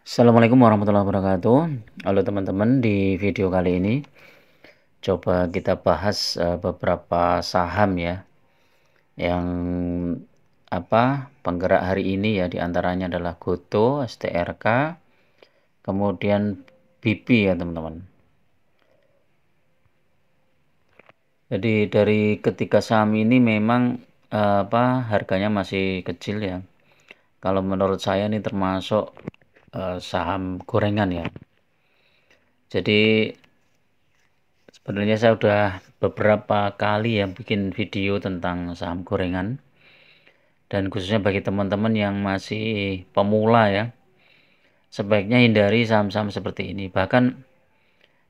Assalamualaikum warahmatullahi wabarakatuh. Halo teman-teman, di video kali ini coba kita bahas beberapa saham ya yang penggerak hari ini ya, diantaranya adalah Goto, STRK, kemudian BP ya teman-teman. Jadi dari ketiga saham ini memang harganya masih kecil ya. Kalau menurut saya ini termasuk saham gorengan ya. Jadi sebenarnya saya udah beberapa kali ya bikin video tentang saham gorengan, dan khususnya bagi teman-teman yang masih pemula ya, sebaiknya hindari saham-saham seperti ini. Bahkan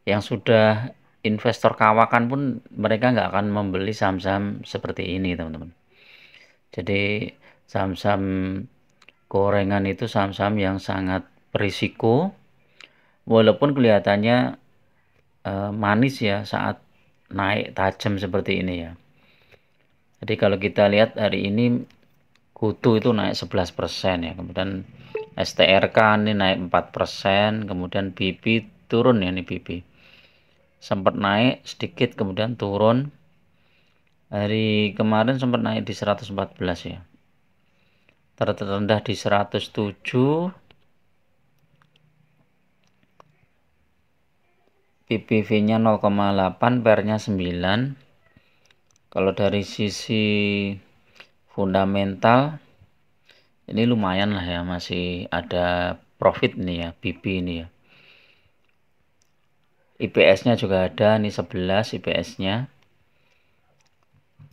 yang sudah investor kawakan pun mereka nggak akan membeli saham-saham seperti ini teman-teman. Jadi saham-saham gorengan itu saham-saham yang sangat berisiko, walaupun kelihatannya manis ya saat naik tajam seperti ini ya. Jadi kalau kita lihat hari ini Goto itu naik 11% ya, kemudian STRK ini naik 4%, kemudian BP turun ya, ini BP sempat naik sedikit kemudian turun. Hari kemarin sempat naik di 114 ya, terendah di 107, PBV-nya 0,8, PER-nya 9. Kalau dari sisi fundamental ini lumayan lah ya, masih ada profit nih ya, BP ini ya. IPS-nya juga ada, nih 11 IPS-nya.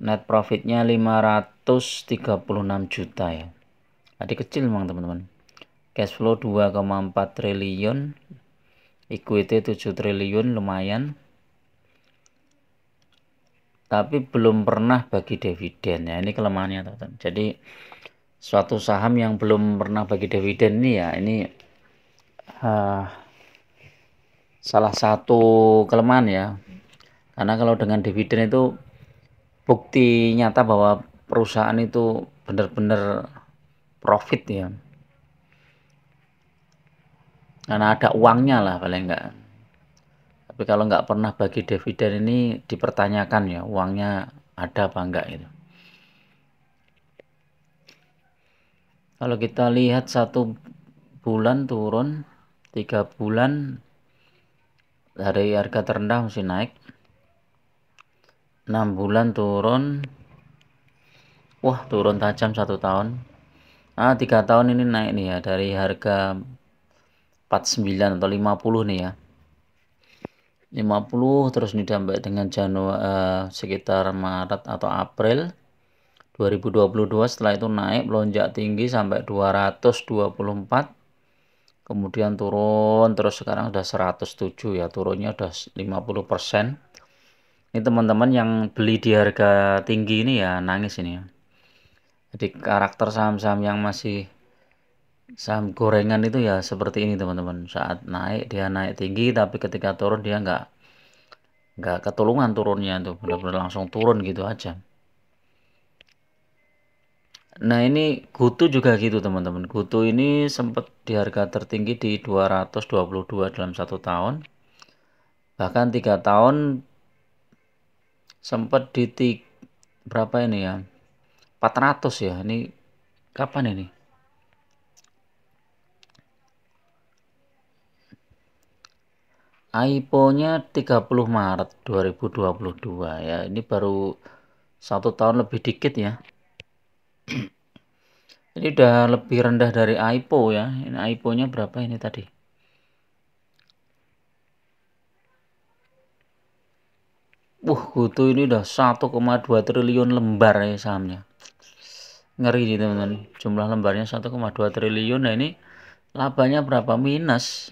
Net profitnya 536 juta ya. Tadi kecil memang teman-teman. Cash flow 2,4 triliun. Equity 7 triliun, lumayan. Tapi belum pernah bagi dividen ya, ini kelemahannya teman-teman. Jadi suatu saham yang belum pernah bagi dividen ini ya, ini salah satu kelemahan ya. Karena kalau dengan dividen itu bukti nyata bahwa perusahaan itu benar-benar profit ya. Karena ada uangnya lah paling enggak. Tapi kalau nggak pernah bagi dividen ini dipertanyakan ya, uangnya ada apa enggak itu. Kalau kita lihat 1 bulan turun, 3 bulan dari harga terendah masih naik, 6 bulan turun, wah turun tajam 1 tahun. 3 tahun ini naik nih ya, dari harga 49 atau 50 nih ya, 50 terus nih sampai dengan Januari sekitar Maret atau April 2022. Setelah itu naik melonjak tinggi sampai 224, kemudian turun terus, sekarang udah 107 ya, turunnya udah 50%. Ini teman-teman yang beli di harga tinggi ini ya nangis ini ya. Jadi karakter saham-saham yang masih saham gorengan itu ya seperti ini teman-teman. Saat naik dia naik tinggi, tapi ketika turun dia nggak ketulungan turunnya, tuh benar-benar langsung turun gitu aja. Nah ini Goto juga gitu teman-teman. Goto ini sempat di harga tertinggi di 222 dalam 1 tahun. Bahkan 3 tahun sempat di berapa ini ya, 400 ya. Ini kapan ini? IPO-nya 30 Maret 2022 ya. Ini baru 1 tahun lebih dikit ya. Ini udah lebih rendah dari IPO ya. Ini IPO-nya berapa ini tadi? Goto ini udah 1,2 triliun lembar ya sahamnya. Ngeri nih teman-teman. Jumlah lembarnya 1,2 triliun. Nah ini labanya berapa? Minus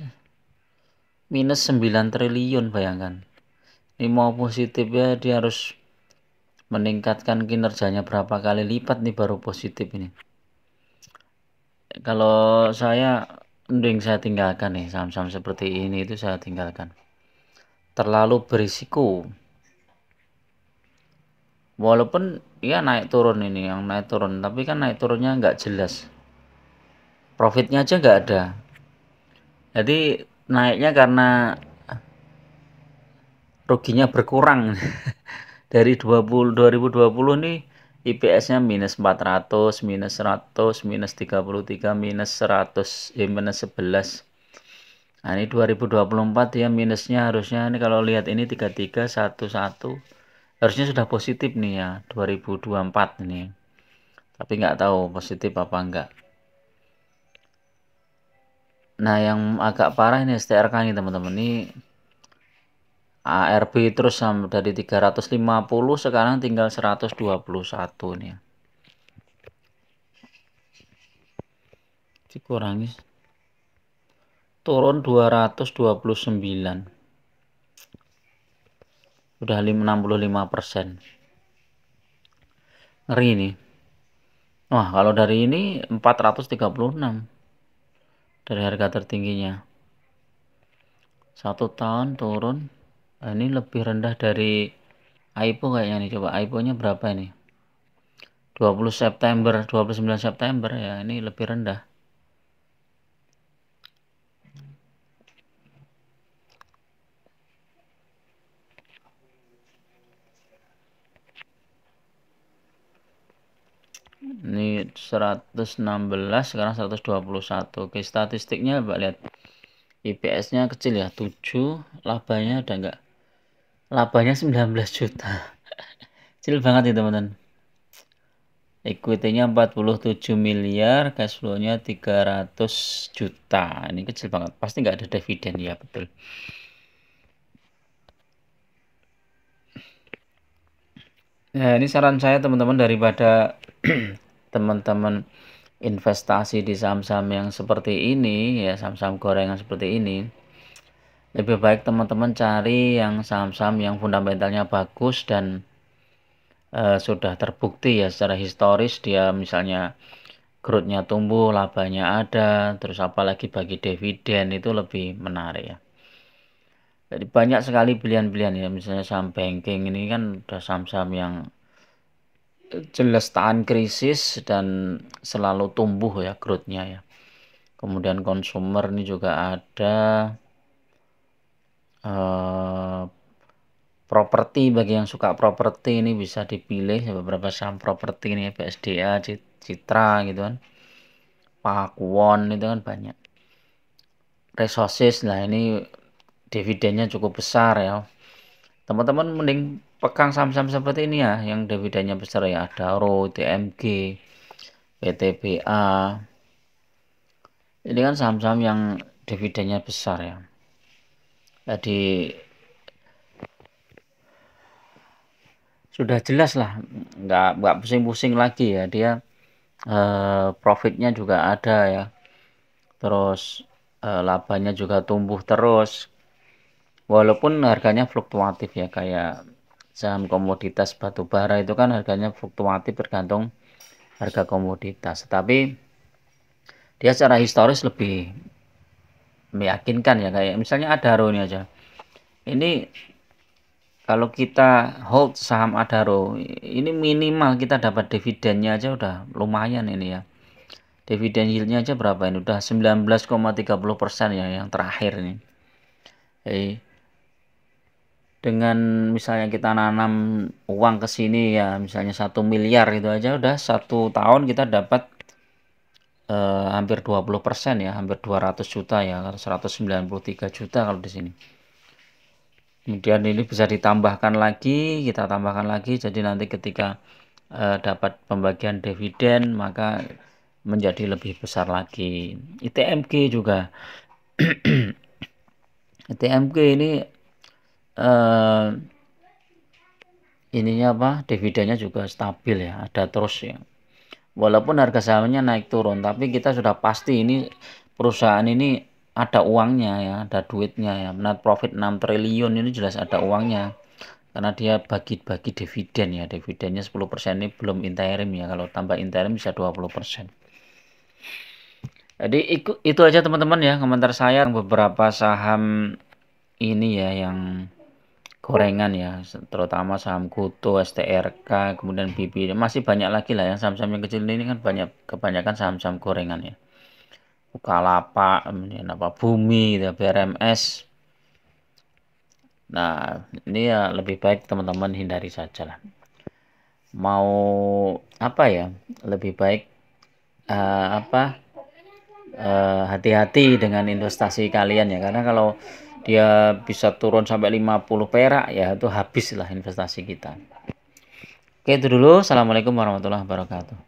9 triliun, bayangkan. Ini mau positif ya, dia harus meningkatkan kinerjanya berapa kali lipat nih baru positif ini. Kalau saya mending saya tinggalkan nih, saham-saham seperti ini itu saya tinggalkan. Terlalu berisiko. Walaupun ya naik turun, ini yang naik turun, tapi kan naik turunnya nggak jelas. Profitnya aja nggak ada. Jadi naiknya karena ruginya berkurang. Dari 2020 nih IPS-nya minus 400, minus 100, minus 33, minus 100, minus 11. Nah, ini 2024 ya minusnya harusnya ini kalau lihat ini 3311 harusnya sudah positif nih ya 2024 ini. Tapi nggak tahu positif apa enggak. Nah, yang agak parah ini STRK nih teman-teman. Ini ARB terus dari 350 sekarang tinggal 121 nih. Dikurangi turun 229. Udah 65%. Ngeri nih. Wah, kalau dari ini 436 dari harga tertingginya. 1 tahun turun. Nah, ini lebih rendah dari AIPO kayaknya nih. Coba AIPO-nya berapa ini? 20 September, 29 September ya, ini lebih rendah. Ini 116 sekarang 121. Oke, statistiknya Mbak lihat. IPS-nya kecil ya, 7, labanya udah enggak. Labanya 19 juta. Kecil banget nih, teman-teman. Equity-nya 47 miliar, cash flow-nya 300 juta. Ini kecil banget. Pasti nggak ada dividen ya, betul. Nah, ini saran saya teman-teman daripada teman-teman investasi di saham-saham yang seperti ini ya, saham-saham gorengan seperti ini. Lebih baik teman-teman cari yang saham-saham yang fundamentalnya bagus dan sudah terbukti ya secara historis dia misalnya growth-nya tumbuh, labanya ada, terus apalagi bagi dividen itu lebih menarik ya. Jadi banyak sekali pilihan-pilihan ya, misalnya saham banking ini kan udah saham-saham yang jelas tahan krisis dan selalu tumbuh ya growth-nya ya. Kemudian consumer ini juga ada properti, bagi yang suka properti ini bisa dipilih beberapa saham properti ini BSDA, Citra gitu kan. Pakuwon itu kan banyak. Resources lah ini dividennya cukup besar ya. Teman-teman mending pegang saham-saham seperti ini ya yang dividennya besar ya. Adaro, TMG, PTBA. Ini kan saham-saham yang dividennya besar ya. Jadi sudah jelas lah, nggak pusing-pusing lagi ya, dia profitnya juga ada ya, terus labanya juga tumbuh terus walaupun harganya fluktuatif ya, kayak saham komoditas batu bara itu kan harganya fluktuatif tergantung harga komoditas, tapi dia secara historis lebih meyakinkan ya, kayak misalnya Adaro ini aja. Ini kalau kita hold saham Adaro, ini minimal kita dapat dividennya aja udah lumayan ini ya. Dividen yieldnya aja berapa ini? Udah 19,30% ya yang terakhir ini. Jadi, dengan misalnya kita nanam uang ke sini ya, misalnya 1 miliar itu aja udah 1 tahun kita dapat hampir 20% ya, hampir 200 juta ya, 193 juta kalau di sini. Kemudian ini bisa ditambahkan lagi, kita tambahkan lagi, jadi nanti ketika dapat pembagian dividen maka menjadi lebih besar lagi. ITMG juga. ITMG ini ininya apa? Dividennya juga stabil ya, ada terus ya. Walaupun harga sahamnya naik turun, tapi kita sudah pasti ini perusahaan ini ada uangnya ya, ada duitnya ya. Net profit 6 triliun ini jelas ada uangnya. Karena dia bagi-bagi dividen ya. Dividennya 10% ini belum interim ya. Kalau tambah interim bisa 20%. Jadi itu aja teman-teman ya komentar saya beberapa saham ini ya yang gorengan ya, terutama saham Goto, STRK, kemudian BB. Masih banyak lagi lah ya saham-saham yang kecil ini kan banyak, kebanyakan saham-saham gorengan ya. Bukalapak, kemudian apa Bumi, gitu, BRMS. Nah, ini ya lebih baik teman-teman hindari saja lah. Mau apa ya? Lebih baik hati-hati dengan investasi kalian ya, karena kalau dia bisa turun sampai 50 perak ya itu habislah investasi kita. Oke, itu dulu. Assalamualaikum warahmatullahi wabarakatuh.